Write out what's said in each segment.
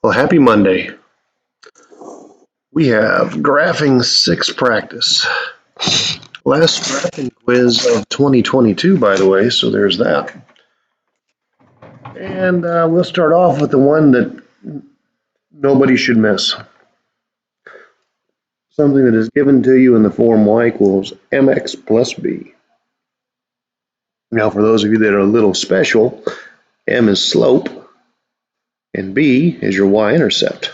Well, happy Monday. We have graphing 6 practice. Last graphing quiz of 2022, by the way, so there's that. And we'll start off with the one that nobody should miss. Something that is given to you in the form y equals mx plus b. Now, for those of you that are a little special, m is slope and b is your y-intercept.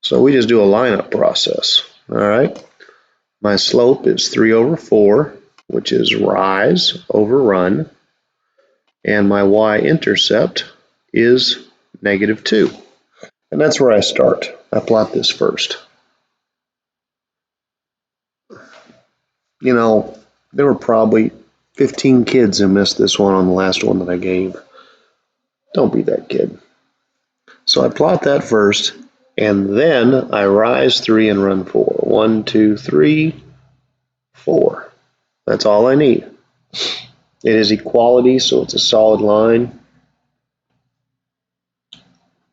So we just do a lineup process, all right? My slope is 3 over 4, which is rise over run, and my y-intercept is -2. And that's where I start. I plot this first. You know, there were probably 15 kids who missed this one on the last one that I gave. Don't be that kid. So I plot that first, and then I rise 3 and run 4. 1, 2, 3, 4. That's all I need. It is equality, so it's a solid line.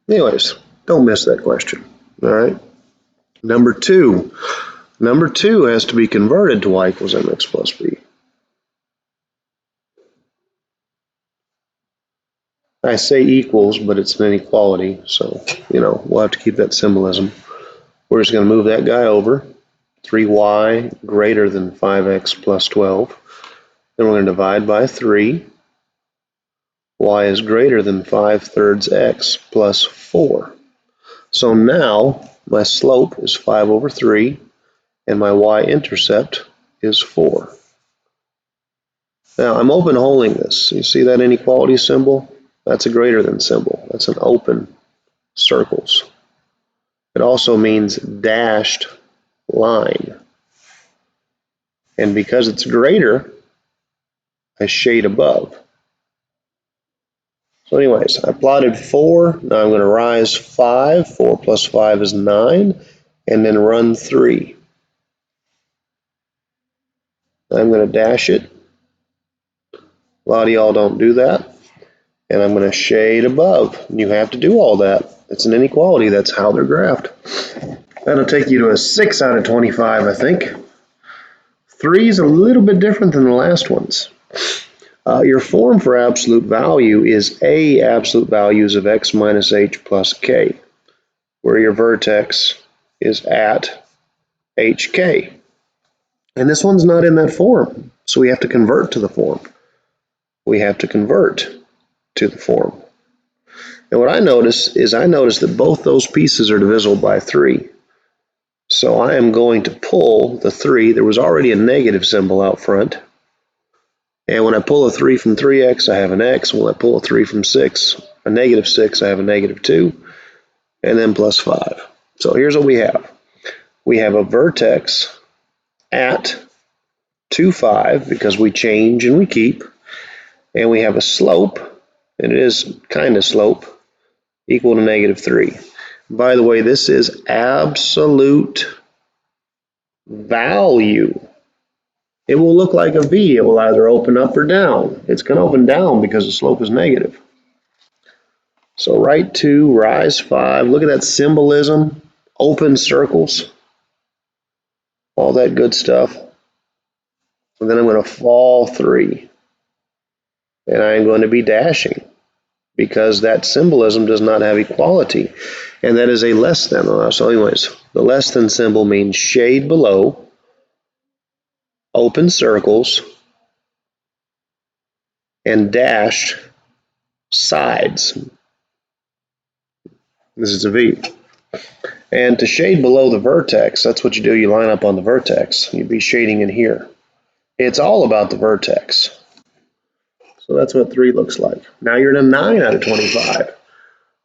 Anyways, don't miss that question. All right. Number two has to be converted to y equals mx plus b. I say equals, but it's an inequality, so we'll have to keep that symbolism. We're just going to move that guy over. 3y greater than 5x plus 12. Then we're going to divide by 3. Y is greater than 5/3 x plus 4. So now my slope is 5 over 3, and my y-intercept is 4. Now I'm open holding this. You see that inequality symbol? That's a greater than symbol. That's an open circles. It also means dashed line. And because it's greater, I shade above. So anyways, I plotted 4. Now I'm going to rise 5. 4 plus 5 is 9. And then run 3. I'm going to dash it. A lot of y'all don't do that. And I'm going to shade above. You have to do all that. It's an inequality. That's how they're graphed. That'll take you to a 6 out of 25, I think. 3 is a little bit different than the last ones. Your form for absolute value is A absolute values of x minus h plus k, where your vertex is at hk. And this one's not in that form, so we have to convert to the form. We have to convert to the form. And what I notice that both those pieces are divisible by 3. So I am going to pull the 3. There was already a negative symbol out front. And when I pull a 3 from 3x, I have an x. When I pull a 3 from 6, a -6, I have a -2. And then plus 5. So here's what we have. We have a vertex at 2, 5, because we change and we keep. And we have a slope, and it is kind of slope, equal to -3. By the way, this is absolute value. It will look like a V. It will either open up or down. It's going to open down because the slope is negative. So write 2, rise 5. Look at that symbolism, open circles, all that good stuff. And then I'm going to fall 3. And I'm going to be dashing because that symbolism does not have equality. And that is a less than. So anyways, the less than symbol means shade below, open circles, and dash sides. This is a V. And to shade below the vertex, that's what you do. You line up on the vertex. You'd be shading in here. It's all about the vertex. So that's what 3 looks like. Now you're in a 9 out of 25.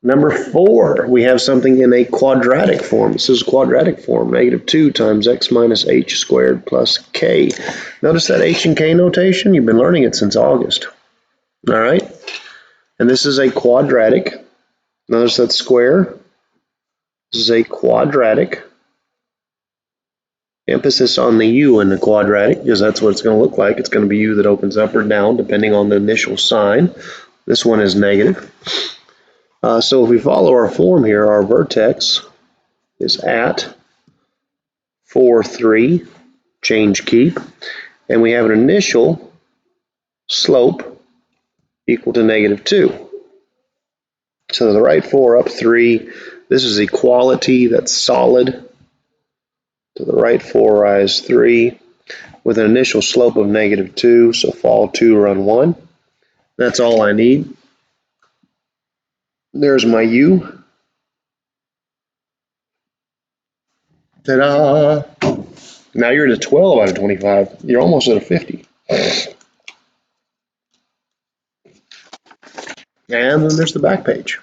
Number 4, we have something in a quadratic form. This is quadratic form, -2 times x minus h squared plus k. Notice that h and k notation? You've been learning it since August. All right? And this is a quadratic. Notice that square. This is a quadratic. Emphasis on the u in the quadratic, because that's what it's going to look like. It's going to be u that opens up or down, depending on the initial sign. This one is negative. So if we follow our form here, our vertex is at 4, 3, change keep, and we have an initial slope equal to -2. So to the right 4, up 3, this is equality that's solid. To the right 4, rise 3, with an initial slope of -2, so fall 2, run 1. That's all I need. There's my U. Ta-da! Now you're at a 12 out of 25. You're almost at a 50. And then there's the back page.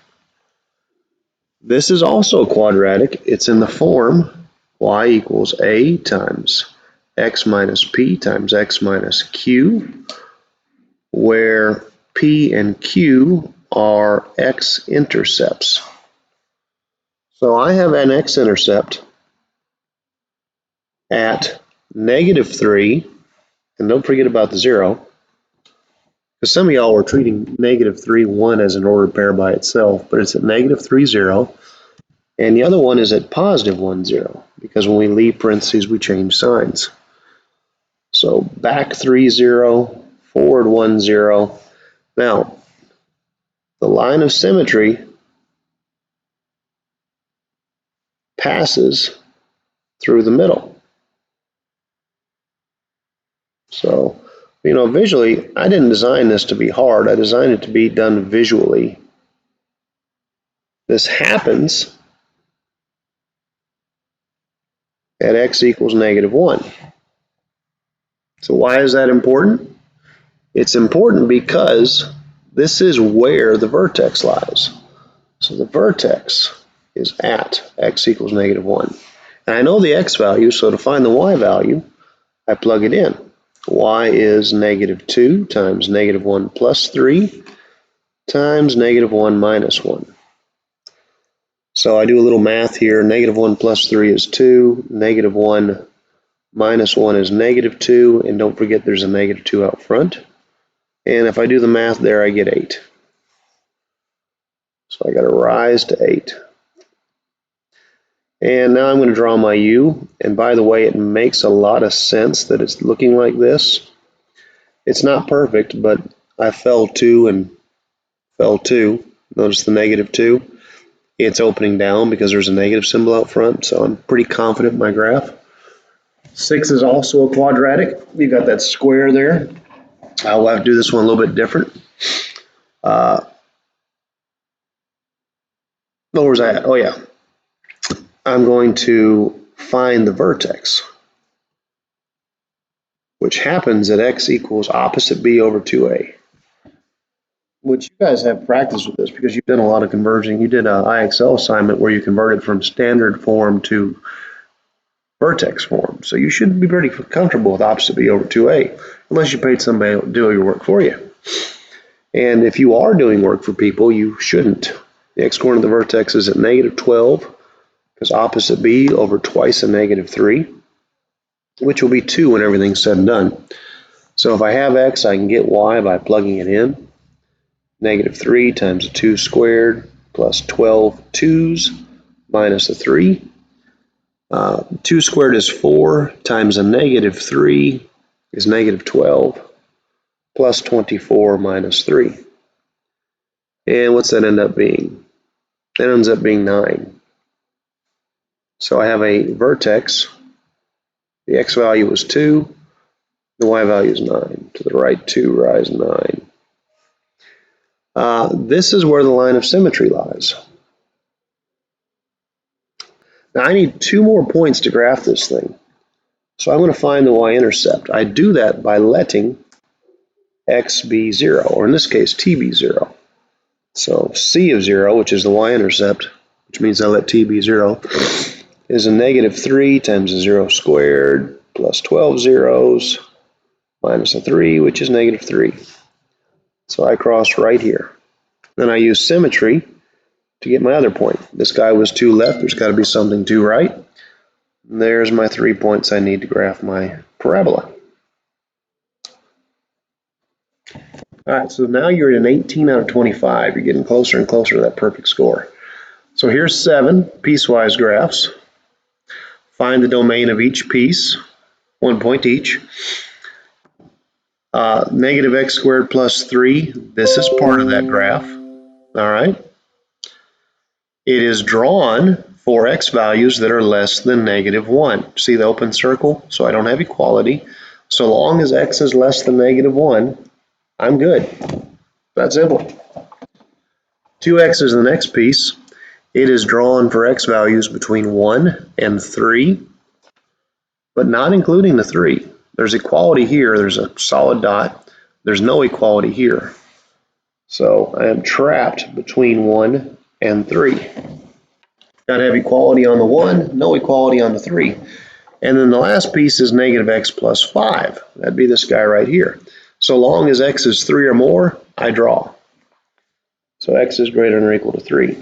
This is also quadratic. It's in the form y equals a times x minus p times x minus q, where p and q are x-intercepts. So I have an x-intercept at -3, and don't forget about the 0, because some of y'all were treating -3, 1 as an ordered pair by itself, but it's at -3, 0, and the other one is at +1, 0, because when we leave parentheses, we change signs. So back 3, 0, forward 1, 0. Now, the line of symmetry passes through the middle. So, visually, I didn't design this to be hard. I designed it to be done visually. This happens at x equals -1. So why is that important? It's important because this is where the vertex lies. So the vertex is at x equals -1. And I know the x value, so to find the y value, I plug it in. Y is -2 times -1 plus 3 times -1 minus 1. So I do a little math here. -1 plus 3 is 2. -1 minus 1 is -2. And don't forget there's a -2 out front. And if I do the math there, I get 8. So I got to rise to 8. And now I'm going to draw my U. And by the way, it makes a lot of sense that it's looking like this. It's not perfect, but I fell 2 and fell 2. Notice the -2. It's opening down because there's a negative symbol out front, so I'm pretty confident in my graph. 6 is also a quadratic. You got that square there. I'll have to do this one a little bit different. Where was I at? Oh yeah. I'm going to find the vertex, which happens at x equals opposite b over 2a. Which you guys have practice with this because you've done a lot of converging. You did an IXL assignment where you converted from standard form to vertex form. So you should be pretty comfortable with opposite b over 2a, unless you paid somebody to do your work for you. And if you are doing work for people, you shouldn't. The x-coordinate of the vertex is at -12, because opposite b over twice a -3, which will be 2 when everything's said and done. So if I have x, I can get y by plugging it in. -3 times a 2 squared plus 12 2's minus a 3. 2 squared is 4 times a -3 is -12 plus 24 minus 3. And what's that end up being? That ends up being 9. So I have a vertex. The x value is 2. The y value is 9. To the right 2, rise 9. This is where the line of symmetry lies. Now I need 2 more points to graph this thing. So I'm going to find the y-intercept. I do that by letting x be 0, or in this case t be 0. So c of 0, which is the y-intercept, which means I let t be 0, is a -3 times a 0 squared plus 12 zeros minus a 3, which is -3. So I cross right here. Then I use symmetry to get my other point. This guy was 2 left. There's got to be something 2 right. And there's my 3 points I need to graph my parabola. All right, so now you're at an 18 out of 25. You're getting closer and closer to that perfect score. So here's 7 piecewise graphs. Find the domain of each piece, 1 point each. Negative x squared plus 3, this is part of that graph. All right. It is drawn for x values that are less than negative 1. See the open circle? So I don't have equality. So long as x is less than negative 1, I'm good. That's simple. 2x is the next piece. It is drawn for x values between 1 and 3, but not including the 3. There's equality here. There's a solid dot. There's no equality here. So I am trapped between 1 and 3. Got to have equality on the 1, no equality on the 3. And then the last piece is negative x plus 5. That'd be this guy right here. So long as x is 3 or more, I draw. So x is greater than or equal to 3.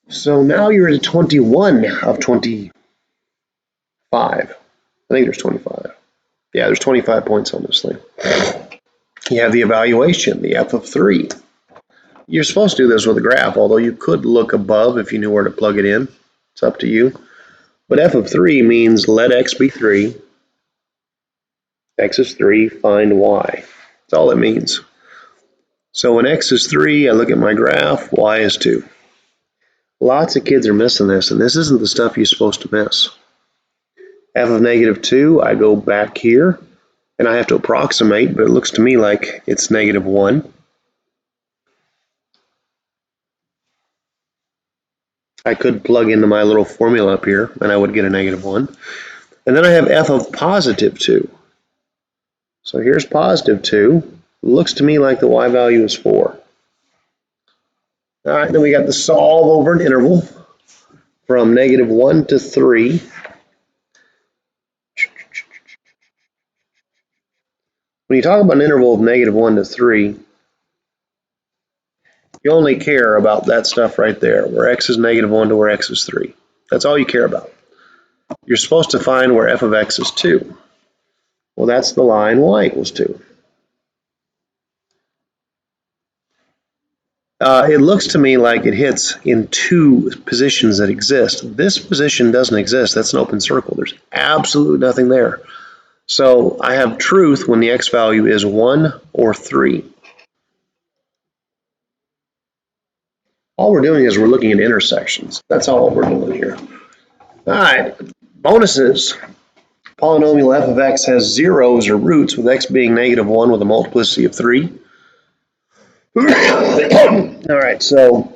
So now you're at 21 of 25. I think there's 25. Yeah, there's 25 points on this thing. You have the evaluation, the f of 3. You're supposed to do this with a graph, although you could look above if you knew where to plug it in. It's up to you. But f of 3 means let x be 3. X is 3, find y. That's all it means. So when x is 3, I look at my graph, y is 2. Lots of kids are missing this, and this isn't the stuff you're supposed to miss. F of negative 2, I go back here, and I have to approximate, but it looks to me like it's negative 1. I could plug into my little formula up here, and I would get a negative 1. And then I have f of positive 2. So here's positive 2. It looks to me like the y value is 4. All right, then we got the solve over an interval from negative 1 to 3. When you talk about an interval of negative 1 to 3, you only care about that stuff right there, where x is negative 1 to where x is 3. That's all you care about. You're supposed to find where f of x is 2. Well, that's the line y equals 2. It looks to me like it hits in 2 positions that exist. This position doesn't exist. That's an open circle. There's absolutely nothing there. So I have truth when the x value is 1 or 3. All we're doing is we're looking at intersections. That's all we're doing here. All right, bonuses. Polynomial f of x has zeros or roots, with x being negative 1 with a multiplicity of 3. All right, so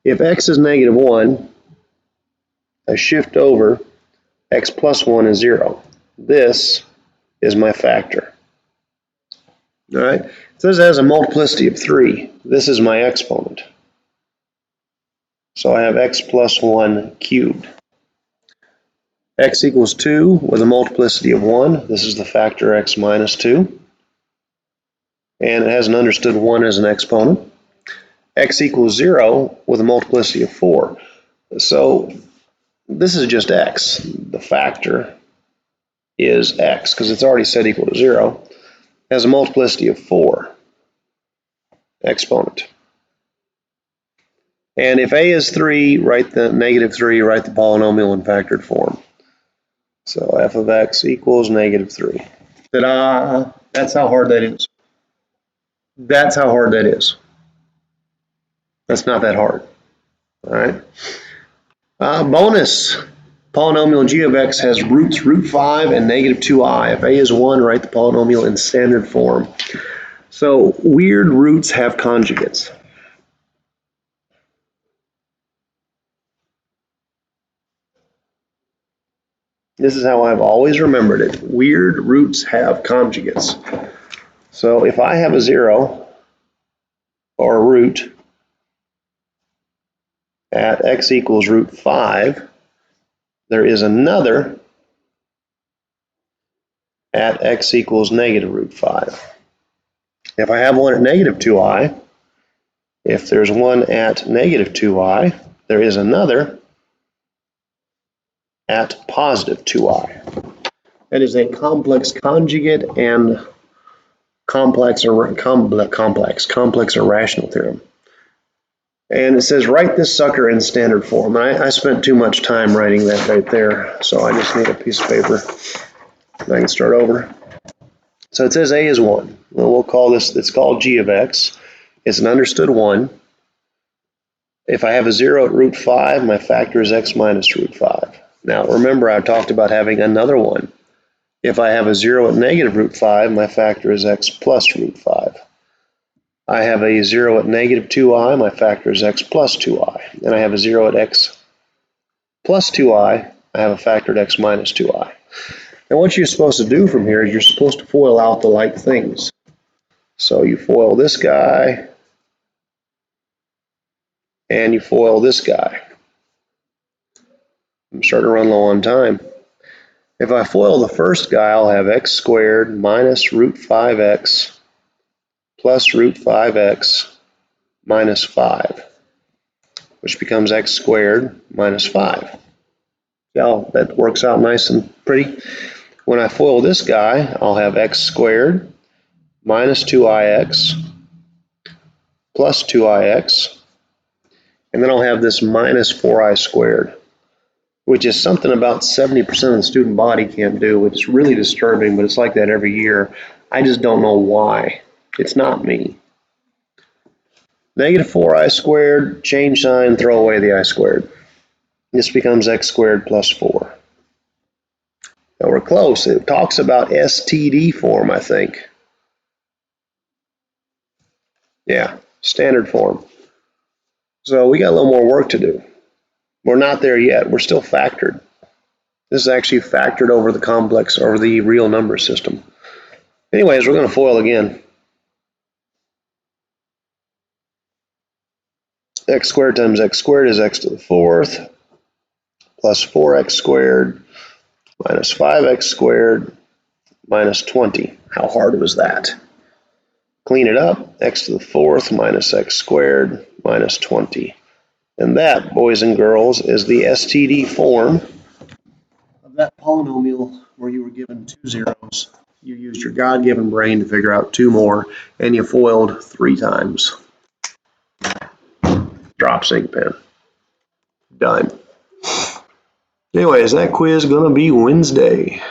if x is negative 1, I shift over, x plus 1 is 0. This is my factor. All right, it says it has a multiplicity of 3. This is my exponent. So I have x plus 1 cubed. X equals 2 with a multiplicity of 1. This is the factor x minus 2. And it has an understood 1 as an exponent. X equals 0 with a multiplicity of 4. So this is just x. The factor is x because it's already set equal to 0. It has a multiplicity of 4. Exponent. And if a is 3, write the negative 3, write the polynomial in factored form. So f of x equals negative 3. Ta-da! That's how hard that is. That's how hard that is. That's not that hard. All right. Bonus. Polynomial g of x has roots root 5 and negative 2i. If a is 1, write the polynomial in standard form. So weird roots have conjugates. This is how I've always remembered it. Weird roots have conjugates. So if I have a 0 or a root at x equals root 5, there is another at x equals negative root 5. If I have one at negative 2i, if there's one at negative 2i, there is another at positive 2i. That is a complex conjugate, and complex or rational theorem. And it says write this sucker in standard form. I spent too much time writing that right there, so I just need a piece of paper. I can start over. So it says A is 1. Well, we'll call this, it's called g of x. It's an understood 1. If I have a 0 at root 5, my factor is x minus root 5. Now remember, I talked about having another 1. If I have a 0 at negative root 5, my factor is x plus root 5. I have a 0 at negative 2i, my factor is x plus 2i. And I have a 0 at x plus 2i, I have a factor at x minus 2i. And what you're supposed to do from here is you're supposed to FOIL out the like things. So you FOIL this guy, and you FOIL this guy. I'm starting to run low on time. If I FOIL the first guy, I'll have x squared minus root 5x plus root 5x minus 5, which becomes x squared minus 5. See how that works out nice and pretty? When I FOIL this guy, I'll have x squared minus 2ix plus 2ix, and then I'll have this minus 4i squared, which is something about 70% of the student body can't do. It's really disturbing, but it's like that every year. I just don't know why. It's not me. Negative 4i squared, change sign, throw away the I squared. This becomes x squared plus 4. Now we're close. It talks about STD form, I think. Yeah, standard form. So we got a little more work to do. We're not there yet. We're still factored. This is actually factored over the complex or the real number system. Anyways, we're going to FOIL again. X squared times x squared is x to the 4th plus 4x squared minus 5x squared minus 20. How hard was that? Clean it up. X to the 4th minus x squared minus 20. And that, boys and girls, is the STD form of that polynomial where you were given 2 zeros. You used your God-given brain to figure out 2 more, and you FOILed 3 times. Drop ink pen. Done. Anyways, that quiz is going to be Wednesday.